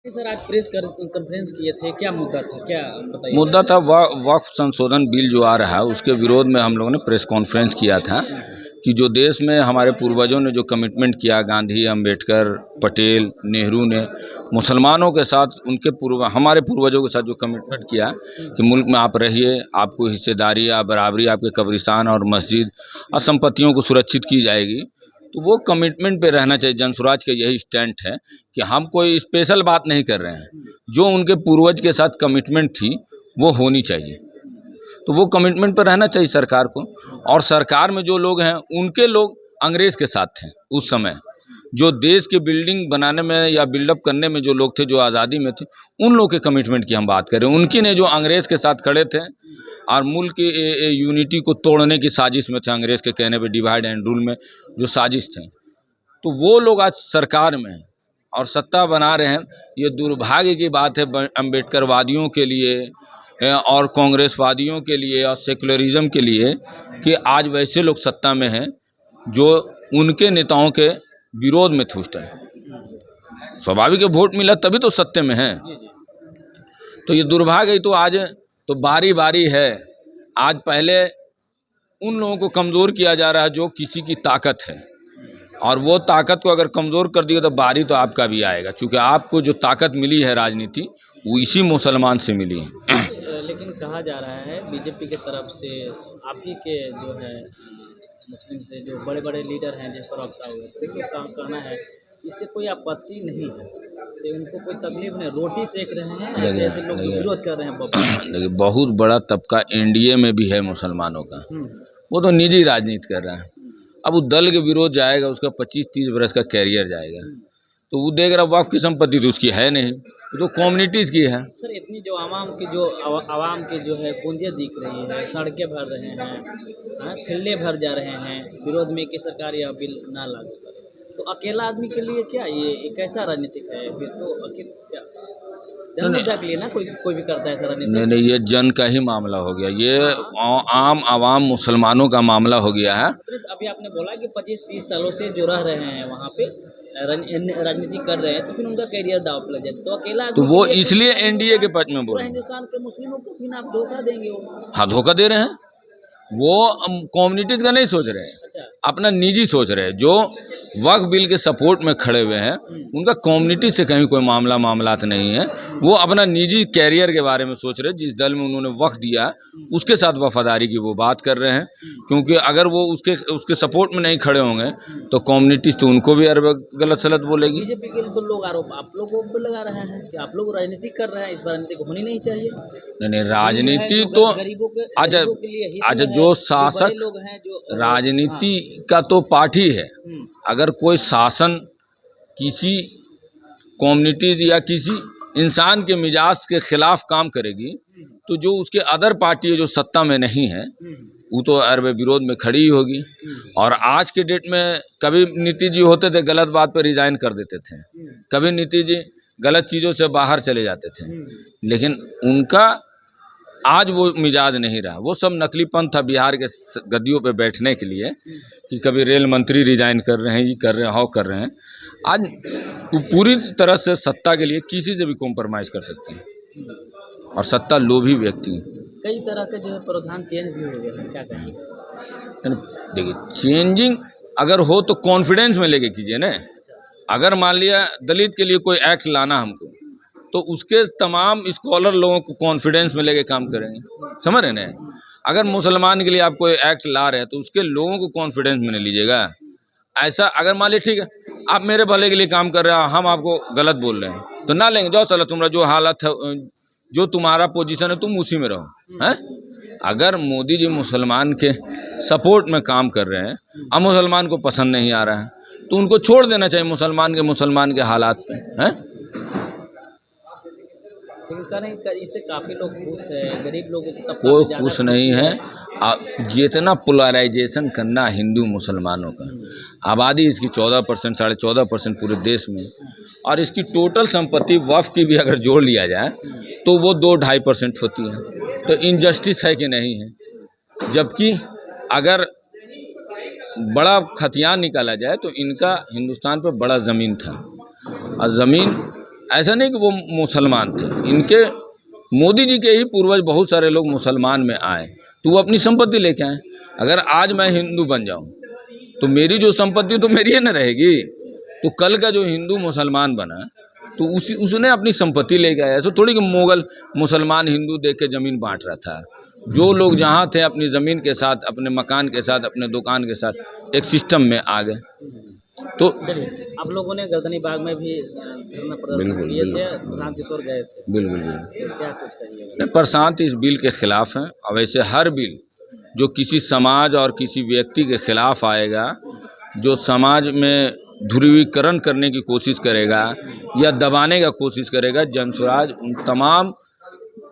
Sir आज conference किए थे, क्या मुद्दा था, क्या बताइए। मुद्दा था वक्फ संशोधन बिल जो आ रहा है उसके विरोध में हम लोगों ने प्रेस कॉन्फ्रेंस किया था कि जो देश में हमारे पूर्वजों ने जो कमिटमेंट किया, गांधी, अंबेडकर, पटेल, नेहरू ने मुसलमानों के साथ हमारे पूर्वजों के साथ जो कमिटमेंट किया कि मुल्क में आप रहिए, आपको हिस्सेदारी या बराबरी, आपके कब्रिस्तान और मस्जिद और संपत्तियों को सुरक्षित की जाएगी, तो वो कमिटमेंट पे रहना चाहिए। जनसुराज का यही स्टैंड है कि हम कोई स्पेशल बात नहीं कर रहे हैं, जो उनके पूर्वज के साथ कमिटमेंट थी वो होनी चाहिए, तो वो कमिटमेंट पर रहना चाहिए सरकार को। और सरकार में जो लोग हैं उनके लोग अंग्रेज के साथ थे उस समय, जो देश की बिल्डिंग बनाने में या बिल्डअप करने में जो लोग थे, जो आज़ादी में थे, उन लोग के कमिटमेंट की हम बात करें। उनकी ने जो अंग्रेज़ के साथ खड़े थे और मुल्क की यूनिटी को तोड़ने की साजिश में थे, अंग्रेज़ के कहने पे डिवाइड एंड रूल में जो साजिश थे, तो वो लोग आज सरकार में हैं और सत्ता बना रहे हैं। ये दुर्भाग्य की बात है अम्बेडकरवादियों के लिए और कांग्रेसवादियों के लिए और सेकुलरिज्म के लिए कि आज वैसे लोग सत्ता में हैं जो उनके नेताओं के विरोध में थे उस टाइम। स्वाभाविक है, वोट मिला तभी तो सत्य में है। तो ये दुर्भाग्य है। तो आज तो बारी बारी है, आज पहले उन लोगों को कमज़ोर किया जा रहा है जो किसी की ताकत है, और वो ताकत को अगर कमज़ोर कर दिया तो बारी तो आपका भी आएगा, क्योंकि आपको जो ताकत मिली है राजनीति वो इसी मुसलमान से मिली है। लेकिन कहा जा रहा है बीजेपी की तरफ से आप ही के जो है मुस्लिम से जो बड़े बड़े लीडर हैं जिस पर आपका देखिए काम करना है, इससे कोई आपत्ति नहीं है, इससे उनको कोई तकलीफ नहीं, रोटी सेक रहे हैं, ऐसे ऐसे लोग विरोध कर रहे हैं। देखिए, बहुत बड़ा तबका एनडीए में भी है मुसलमानों का, वो तो निजी राजनीति कर रहा है। अब वो दल के विरोध जाएगा, उसका 25-30 बरस का कैरियर जाएगा, तो वो देख रहा वक्फ की संपत्ति तो उसकी है नहीं, वो तो कम्युनिटीज़ की है। सर इतनी जो आवाम की जो है पूंजी दिख रही है, सड़कें भर रहे हैं, ठेले भर जा रहे हैं विरोध में कि सरकार यह बिल ना लागू करे, तो अकेला आदमी के लिए क्या ये कैसा राजनीतिक है फिर? तो आखिर क्या जनता के लिए ना कोई भी करता है ऐसा राजनीति? नहीं, ये जन का ही मामला हो गया, ये आम आवाम मुसलमानों का मामला हो गया है। अभी आपने बोला कि 25-30 सालों से जो रह रहे हैं वहाँ पे राजनीति कर रहे हैं, तो फिर उनका करियर दाव पर लग जाए, तो अकेला तो वो इसलिए एनडीए के पक्ष में बोल रहे हैं। हिंदुस्तान के मुस्लिमों को फिर आप धोखा देंगे वो। हाँ, धोखा दे रहे हैं। वो कम्युनिटीज़ का नहीं सोच रहे हैं, अपना निजी सोच रहे हैं। जो वक्फ बिल के सपोर्ट में खड़े हुए हैं उनका कम्युनिटी से कहीं कोई मामलात नहीं है, वो अपना निजी कैरियर के बारे में सोच रहे हैं। जिस दल में उन्होंने वक्फ दिया उसके साथ वफादारी की वो बात कर रहे हैं, क्योंकि अगर वो उसके सपोर्ट में नहीं खड़े होंगे तो कम्युनिटीज़ तो उनको भी गलत सलत बोलेगी। बीजेपी के लिए तो लोग आरोप आप लोगों पर लगा रहे हैं कि आप लोग राजनीति कर रहे हैं, इस बार राजनीति होनी नहीं चाहिए। नहीं, राजनीति तो अच्छा, जो शासक लोग हैं जो राजनीति का तो पार्टी है, अगर कोई शासन किसी कम्युनिटीज या किसी इंसान के मिजाज के खिलाफ काम करेगी तो जो उसके अदर पार्टी है जो सत्ता में नहीं है वो तो अरब विरोध में खड़ी ही होगी। और आज के डेट में कभी नीतीश जी होते थे गलत बात पर रिजाइन कर देते थे, कभी नीतीश जी गलत चीज़ों से बाहर चले जाते थे, लेकिन उनका आज वो मिजाज नहीं रहा। वो सब नकलीपन था बिहार के गद्दियों पे बैठने के लिए कि कभी रेल मंत्री रिजाइन कर रहे हैं, ये कर रहे हैं, हाउ कर रहे हैं। आज वो पूरी तरह से सत्ता के लिए किसी से भी कॉम्प्रोमाइज़ कर सकते हैं, और सत्ता लोभी व्यक्ति। कई तरह के जो है प्रावधान चेंज भी हो गए हैं, क्या कहेंगे? देखिए, चेंजिंग अगर हो तो कॉन्फिडेंस में लेके कीजिए ना। अगर मान लिया दलित के लिए कोई एक्ट लाना हमको, तो उसके तमाम स्कॉलर लोगों को कॉन्फिडेंस में लेके काम करेंगे, समझ रहे ना। अगर मुसलमान के लिए आप कोई एक्ट ला रहे हैं तो उसके लोगों को कॉन्फिडेंस में नहीं लीजिएगा। ऐसा अगर मान लिया ठीक है आप मेरे भले के लिए काम कर रहे हैं, हम आपको गलत बोल रहे हैं तो ना लेंगे, जाओ चलो तुम्हारा जो हालत है, जो तुम्हारा पोजीशन है तुम उसी में रहो, हैं। अगर मोदी जी मुसलमान के सपोर्ट में काम कर रहे हैं, अब मुसलमान को पसंद नहीं आ रहा है तो उनको छोड़ देना चाहिए मुसलमान के हालात पे, हैं। इससे काफ़ी लोग खुश हैं, गरीब लोगों को कोई खुश नहीं है। जितना पोलराइजेशन करना हिंदू मुसलमानों का, आबादी इसकी 14%, 14.5% पूरे देश में, और इसकी टोटल संपत्ति वक्फ की भी अगर जोड़ लिया जाए तो वो 2-2.5% होती है। तो इनजस्टिस है कि नहीं है? जबकि अगर बड़ा खतियान निकाला जाए तो इनका हिंदुस्तान पर बड़ा ज़मीन था, और ज़मीन ऐसा नहीं कि वो मुसलमान थे, इनके मोदी जी के ही पूर्वज बहुत सारे लोग मुसलमान में आए, तो वो अपनी संपत्ति लेके आए। अगर आज मैं हिंदू बन जाऊं तो मेरी जो संपत्ति तो मेरी ही न रहेगी। तो कल का जो हिंदू मुसलमान बना तो उसने अपनी संपत्ति ले गया। ऐसा थोड़ी कि मुगल मुसलमान हिंदू देख के ज़मीन बांट रहा था। जो लोग जहाँ थे अपनी ज़मीन के साथ, अपने मकान के साथ, अपने दुकान के साथ एक सिस्टम में आ गए। तो चलिए, आप लोगों ने गर्दनी बाग में भी धरना प्रदर्शन बिल्कुल किए थे, बिल्कुल शांति तौर गए थे, बिल्कुल बिल्कुल तो क्या कुछ कहिएगा? नहीं, प्रशांत इस बिल के खिलाफ हैं। और वैसे हर बिल जो किसी समाज और किसी व्यक्ति के खिलाफ आएगा, जो समाज में ध्रुवीकरण करने की कोशिश करेगा या दबाने का कोशिश करेगा, जनसुराज उन तमाम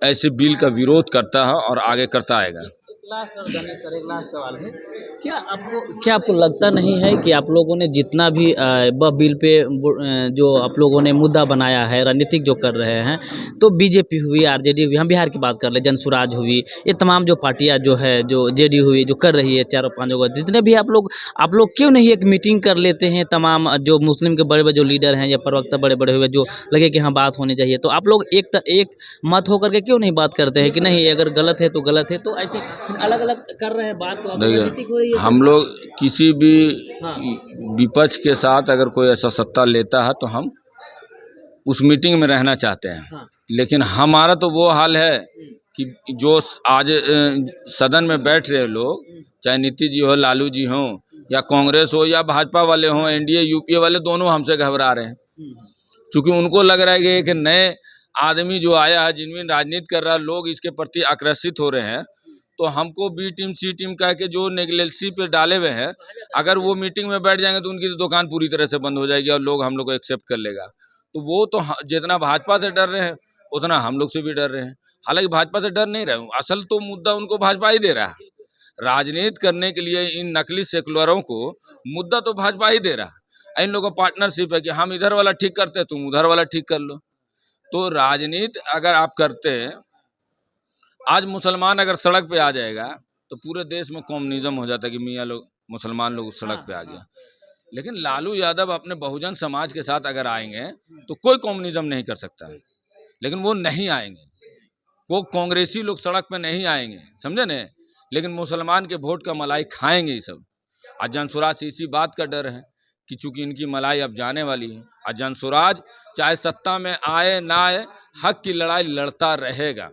ऐसे बिल का विरोध करता है और आगे करता आएगा। एक लास्ट सर, धन्य सर, एक लास्ट सवाल है, क्या आपको लगता नहीं है कि आप लोगों ने जितना भी वह बिल पे जो आप लोगों ने मुद्दा बनाया है, राजनीतिक जो कर रहे हैं, तो बीजेपी हुई, आरजेडी हुई, हम बिहार की बात कर ले, जनसुराज हुई, ये तमाम जो पार्टियां जो है, जो जेडीयू हुई, जो कर रही है, चारों पांचों को, जितने भी आप लोग क्यों नहीं एक मीटिंग कर लेते हैं, तमाम जो मुस्लिम के बड़े बड़े जो लीडर हैं या प्रवक्ता बड़े बड़े हुए, जो लगे कि हाँ बात होनी चाहिए, तो आप लोग एक मत होकर के क्यों नहीं बात करते हैं कि नहीं अगर गलत है तो गलत है, तो ऐसे अलग अलग कर रहे हैं बात, तो आप देखिए, राजनीतिक हो रही है हम लोग किसी भी हाँ विपक्ष के साथ अगर कोई ऐसा सत्ता लेता है तो हम उस मीटिंग में रहना चाहते हैं। हाँ लेकिन हमारा तो वो हाल है कि जो आज सदन में बैठ रहे लोग, चाहे नीतीश जी हो, लालू जी हों, या कांग्रेस हो या भाजपा वाले हों, एनडीए यूपीए वाले, दोनों हमसे घबरा रहे हैं। क्योंकि उनको लग रहा है कि एक नए आदमी जो आया है, जिनमें राजनीति कर रहा है, लोग इसके प्रति आकर्षित हो रहे हैं। तो हमको बी टीम सी टीम कह के जो नेगलेंसी पे डाले हुए हैं, अगर वो मीटिंग में बैठ जाएंगे तो उनकी तो दुकान पूरी तरह से बंद हो जाएगी और लोग हम लोग को एक्सेप्ट कर लेगा। तो वो तो जितना भाजपा से डर रहे हैं उतना हम लोग से भी डर रहे हैं। हालांकि भाजपा से डर नहीं रहे हूँ, असल तो मुद्दा उनको भाजपा ही दे रहा है। राजनीति करने के लिए इन नकली सेकुलरों को मुद्दा तो भाजपा ही दे रहा है। इन लोगों का पार्टनरशिप है कि हम इधर वाला ठीक करते हैं, तुम उधर वाला ठीक कर लो। तो राजनीति अगर आप करते हैं, आज मुसलमान अगर सड़क पे आ जाएगा तो पूरे देश में कम्युनिज्म हो जाता है कि मियाँ लोग मुसलमान लोग सड़क पे आ गया। लेकिन लालू यादव अपने बहुजन समाज के साथ अगर आएंगे तो कोई कम्युनिज्म नहीं कर सकता है। लेकिन वो नहीं आएंगे, वो कांग्रेसी लोग सड़क पे नहीं आएंगे, समझे न। लेकिन मुसलमान के वोट का मलाई खाएंगे ये सब। आज जनसुराज से इसी बात का डर है कि चूंकि इनकी मलाई अब जाने वाली है। आज जनसुराज चाहे सत्ता में आए ना आए, हक की लड़ाई लड़ता रहेगा।